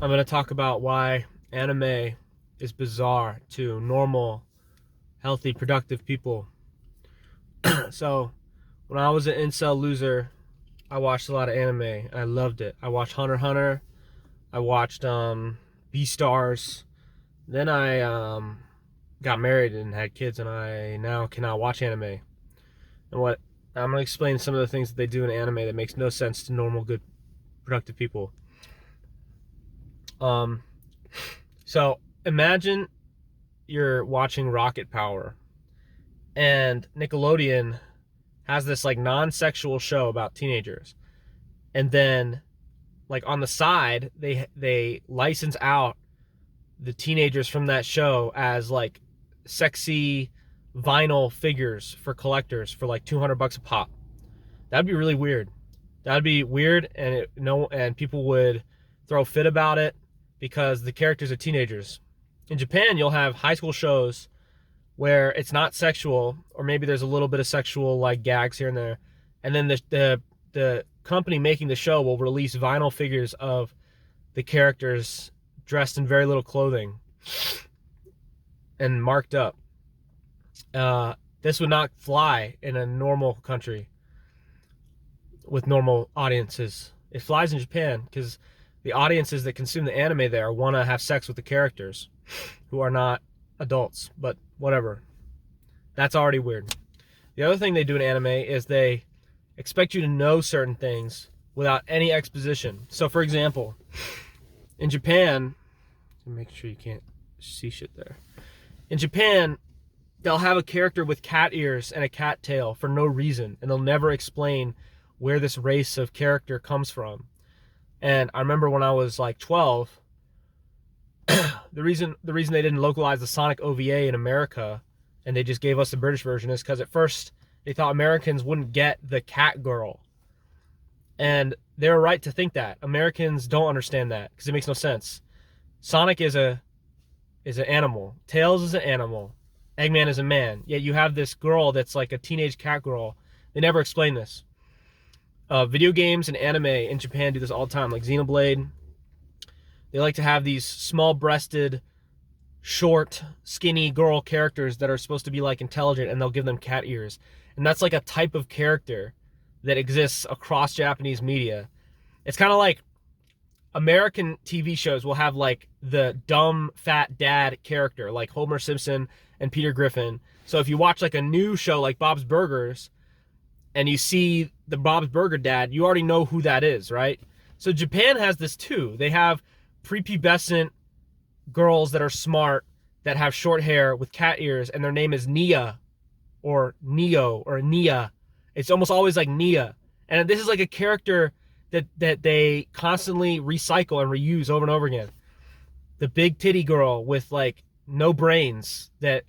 I'm going to talk about why anime is bizarre to normal, healthy, productive people. So, when I was an incel loser, I watched a lot of anime and I loved it. I watched Hunter x Hunter. I watched Beastars. Then I got married and had kids, and I now cannot watch anime. And what I'm going to explain some of the things that they do in anime that makes no sense to normal, good, productive people. Um, so imagine you're watching Rocket Power, and Nickelodeon has this like non-sexual show about teenagers, and then like on the side they license out the teenagers from that show as like sexy vinyl figures for collectors for like $200 a pop. That'd be really weird. That'd be weird, and and people would throw a fit about it because the characters are teenagers. In Japan, you'll have high school shows where it's not sexual, or maybe there's a little bit of sexual like gags here and there, and then the company making the show will release vinyl figures of the characters dressed in very little clothing and marked up. This would not fly in a normal country with normal audiences. It flies in Japan because the audiences that consume the anime there want to have sex with the characters who are not adults, but whatever. That's already weird. The other thing they do in anime is they expect you to know certain things without any exposition. So, for example, in Japan, make sure you can't see shit there. In Japan, they'll have a character with cat ears and a cat tail for no reason, and they'll never explain where this race of character comes from. And I remember when I was like 12, the reason they didn't localize the Sonic OVA in America and they just gave us the British version is because at first they thought Americans wouldn't get the cat girl. And they're right to think that. Americans don't understand that because it makes no sense. Sonic is an animal. Tails is an animal. Eggman is a man. Yet you have this girl that's like a teenage cat girl. They never explain this. Video games and anime in Japan do this all the time, like Xenoblade. They like to have these small-breasted, short, skinny girl characters that are supposed to be like intelligent, and they'll give them cat ears. And that's like a type of character that exists across Japanese media. It's kind of like American TV shows will have like the dumb fat dad character, like Homer Simpson and Peter Griffin. So if you watch like a new show like Bob's Burgers and you see the Bob's Burger dad, you already know who that is, right? So Japan has this too. They have prepubescent girls that are smart, that have short hair with cat ears, and their name is Nia or Neo or Nia. It's almost always like Nia. And this is like a character that they constantly recycle and reuse over and over again. The big titty girl with like no brains that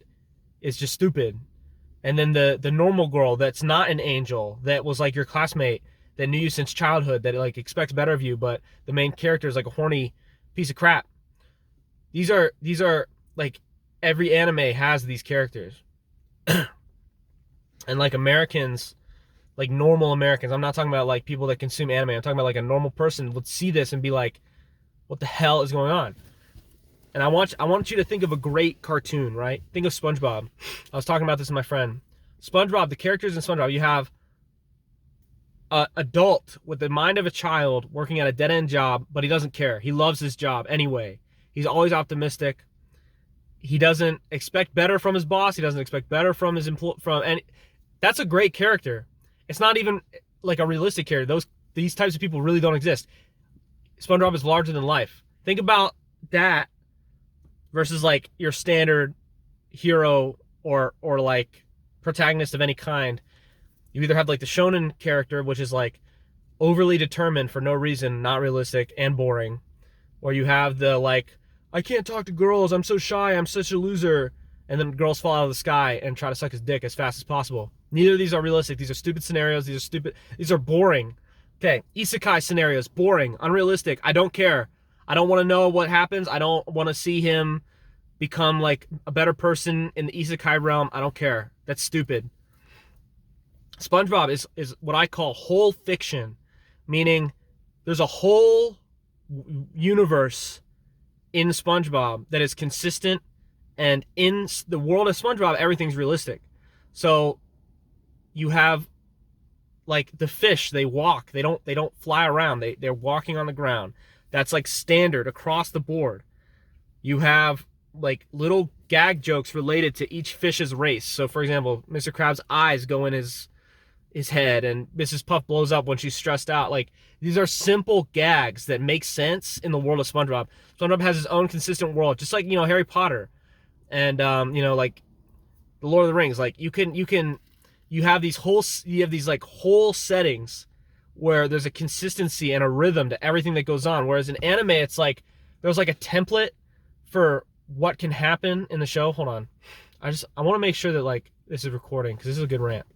is just stupid. And then the normal girl that's not an angel, that was like your classmate, that knew you since childhood, that like expects better of you, but the main character is like a horny piece of crap. These are like every anime has these characters. And like Americans, like normal Americans, I'm not talking about like people that consume anime, I'm talking about like a normal person would see this and be like, what the hell is going on? And I want you to think of a great cartoon, right? Think of SpongeBob. I was talking about this with my friend. SpongeBob, the characters in SpongeBob, you have an adult with the mind of a child working at a dead-end job, but he doesn't care. He loves his job anyway. He's always optimistic. He doesn't expect better from his boss. He doesn't expect better from his and that's a great character. It's not even like a realistic character. These types of people really don't exist. SpongeBob is larger than life. Think about that versus like your standard hero or like protagonist of any kind. You either have like the shonen character, which is like overly determined for no reason, not realistic and boring, or you have the like, I can't talk to girls, I'm so shy, I'm such a loser, and then girls fall out of the sky and try to suck his dick as fast as possible. Neither of these are realistic. These are stupid scenarios. These are boring. Okay, isekai scenarios, boring, unrealistic. I don't care. I don't want to know what happens. I don't want to see him become like a better person in the isekai realm. I don't care. That's stupid. SpongeBob is what I call whole fiction, meaning there's a whole universe in SpongeBob that is consistent, and in the world of SpongeBob, everything's realistic. So you have like the fish, they walk, they don't fly around, they're walking on the ground. That's like standard across the board. You have like little gag jokes related to each fish's race. So for example, Mr. Krabs' eyes go in his head, and Mrs. Puff blows up when she's stressed out. Like, these are simple gags that make sense in the world of SpongeBob. SpongeBob has his own consistent world, just like, Harry Potter and like the Lord of the Rings. Like, you have these like whole settings where there's a consistency and a rhythm to everything that goes on. Whereas in anime, it's like there's like a template for what can happen in the show. Hold on, I want to make sure that like this is recording, because this is a good rant.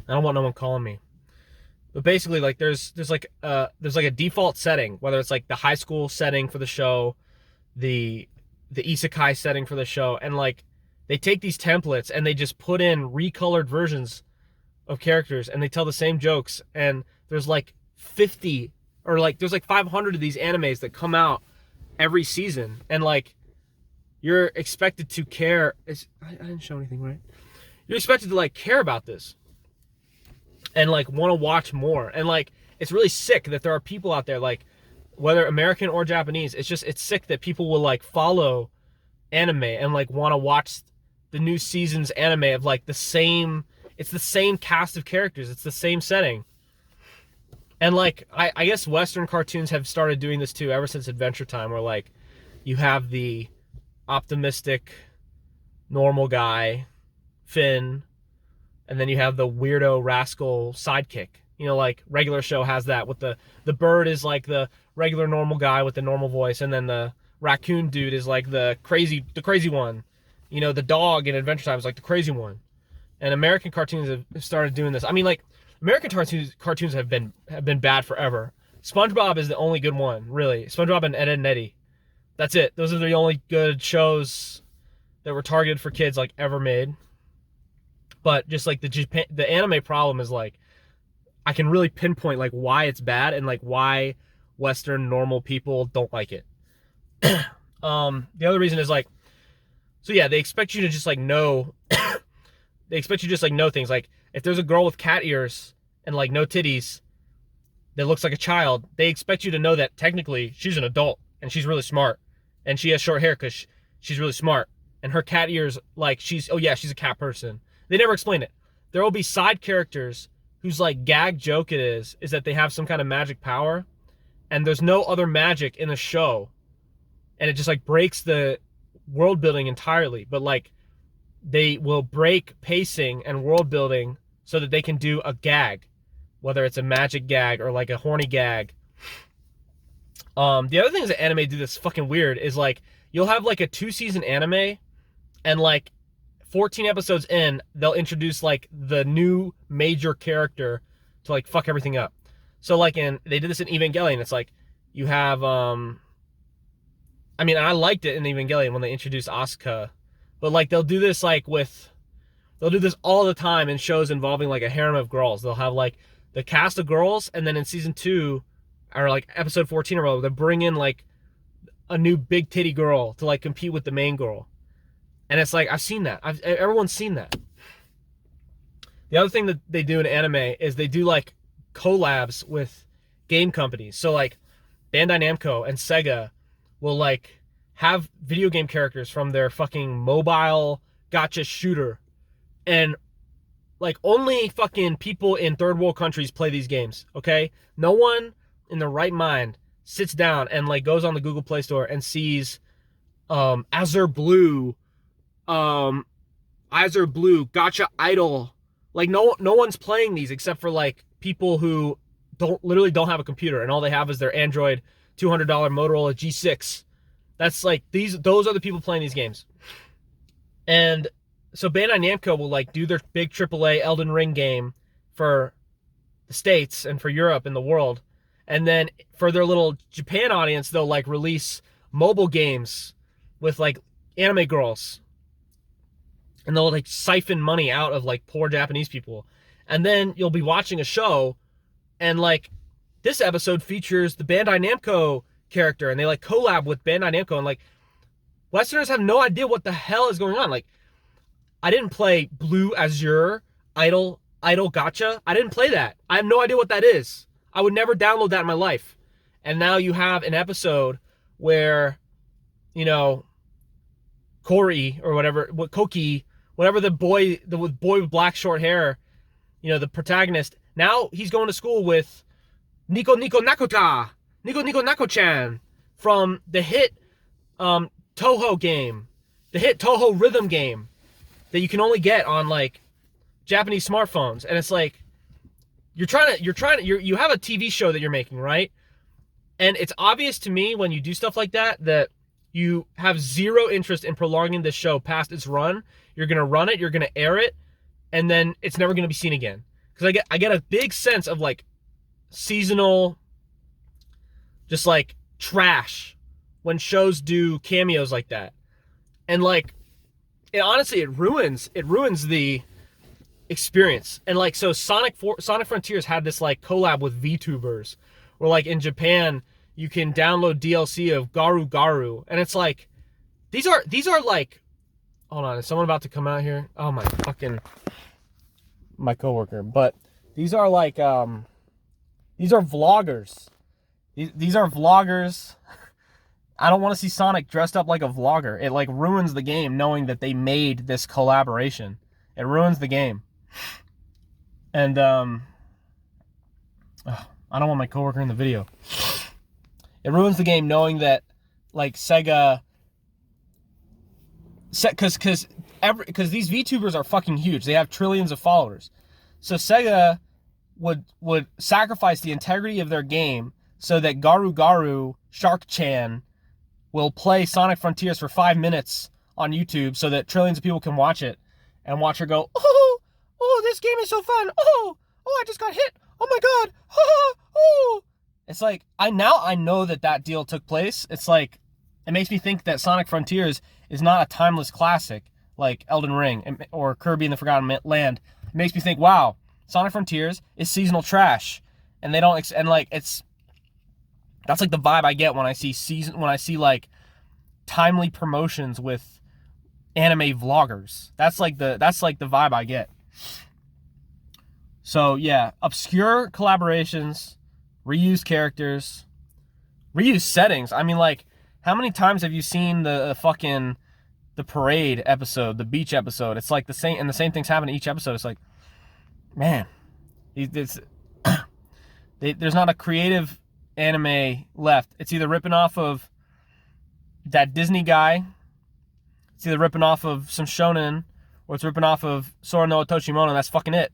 I don't want no one calling me. But basically, like there's like a default setting, whether it's like the high school setting for the show, the isekai setting for the show, and like they take these templates and they just put in recolored versions of characters, and they tell the same jokes. And there's like 50 or like there's like 500 of these animes that come out every season, and like you're expected to care. I didn't show anything, right? You're expected to like care about this and like want to watch more. And like it's really sick that there are people out there, like whether American or Japanese, it's sick that people will like follow anime and like want to watch the new season's anime of like it's the same cast of characters, it's the same setting. And like I guess Western cartoons have started doing this too ever since Adventure Time, where like you have the optimistic normal guy Finn, and then you have the weirdo rascal sidekick. Like regular show has that with the bird is like the regular normal guy with the normal voice, and then the raccoon dude is like the crazy one. The dog in Adventure Time is like the crazy one. And American cartoons have started doing this. I mean, like American cartoons have been bad forever. SpongeBob is the only good one, really. SpongeBob and Ed, Edd n Eddy. That's it. Those are the only good shows that were targeted for kids like ever made. But just like the anime problem is like I can really pinpoint like why it's bad and like why Western normal people don't like it. The other reason is like, so yeah, they expect you to just like know. They expect you to just like know things. Like if there's a girl with cat ears and like no titties that looks like a child, they expect you to know that technically she's an adult and she's really smart, and she has short hair because she's really smart, and her cat ears, like she's a cat person. They never explain it. There will be side characters whose like gag joke it is that they have some kind of magic power, and there's no other magic in the show, and it just like breaks the world building entirely. But like they will break pacing and world building so that they can do a gag, whether it's a magic gag or like a horny gag. The other things that anime do that's fucking weird is like you'll have like a 2-season anime, and like 14 episodes in, they'll introduce like the new major character to like fuck everything up. So like they did this in Evangelion. It's like you have I mean, I liked it in Evangelion when they introduced Asuka, but like they'll do this all the time in shows involving like a harem of girls. They'll have like the cast of girls, and then in season 2 or like episode 14 or whatever, they bring in like a new big titty girl to like compete with the main girl. And it's like, I've seen that. Everyone's seen that. The other thing that they do in anime is they do like collabs with game companies. So like Bandai Namco and Sega will like have video game characters from their fucking mobile gacha shooter. And like only fucking people in third world countries play these games, okay? No one in their right mind sits down and like goes on the Google Play Store and sees Azure Blue Gacha Idol. Like no one's playing these except for like people who don't have a computer, and all they have is their Android $200 Motorola G6. That's like those are the people playing these games. And so Bandai Namco will like do their big AAA Elden Ring game for the States and for Europe and the world. And then for their little Japan audience, they'll like release mobile games with like anime girls. And they'll like siphon money out of like poor Japanese people. And then you'll be watching a show, and like this episode features the Bandai Namco character, and they like collab with Bandai Namco, and like Westerners have no idea what the hell is going on. Like, I didn't play Blue Azure Idol Gacha. I didn't play that. I have no idea what that is. I would never download that in my life. And now you have an episode where, you know, Corey or whatever, Koki, whatever the boy with black short hair, you know, the protagonist. Now he's going to school with Nico Nako-chan from the hit Toho game, the hit Toho rhythm game that you can only get on like Japanese smartphones. And it's like, you have a TV show that you're making, right? And it's obvious to me when you do stuff like that you have zero interest in prolonging this show past its run. You're going to run it, you're going to air it, and then it's never going to be seen again. Because I get a big sense of like seasonal, just like trash when shows do cameos like that. And like, honestly, it ruins the experience. And like, so Sonic Frontiers had this like collab with VTubers, where like in Japan you can download DLC of Garu Garu, and it's like, these are like, hold on, is someone about to come out here? Oh my coworker. But these are like these are vloggers. These are vloggers. I don't want to see Sonic dressed up like a vlogger. It like ruins the game knowing that they made this collaboration. It ruins the game. And I don't want my coworker in the video. It ruins the game knowing that like Sega, because these VTubers are fucking huge. They have trillions of followers. So Sega would sacrifice the integrity of their game so that Garu Garu Shark-chan will play Sonic Frontiers for 5 minutes on YouTube so that trillions of people can watch it and watch her go, oh, this game is so fun. Oh, I just got hit. Oh my god. Oh. It's like, I know that deal took place. It's like, it makes me think that Sonic Frontiers is not a timeless classic like Elden Ring or Kirby and the Forgotten Land. It makes me think, wow, Sonic Frontiers is seasonal trash. And they don't, and like, that's like the vibe I get when I see like timely promotions with anime vloggers. That's like the vibe I get. So yeah, obscure collaborations, reused characters, reused settings. I mean, like, how many times have you seen the parade episode, the beach episode? It's like the same, and the same things happen in each episode. It's like, man, there's not a creative anime left. It's either ripping off of that Disney guy, it's either ripping off of some shonen, or it's ripping off of Sora no Otoshimono, and that's fucking it.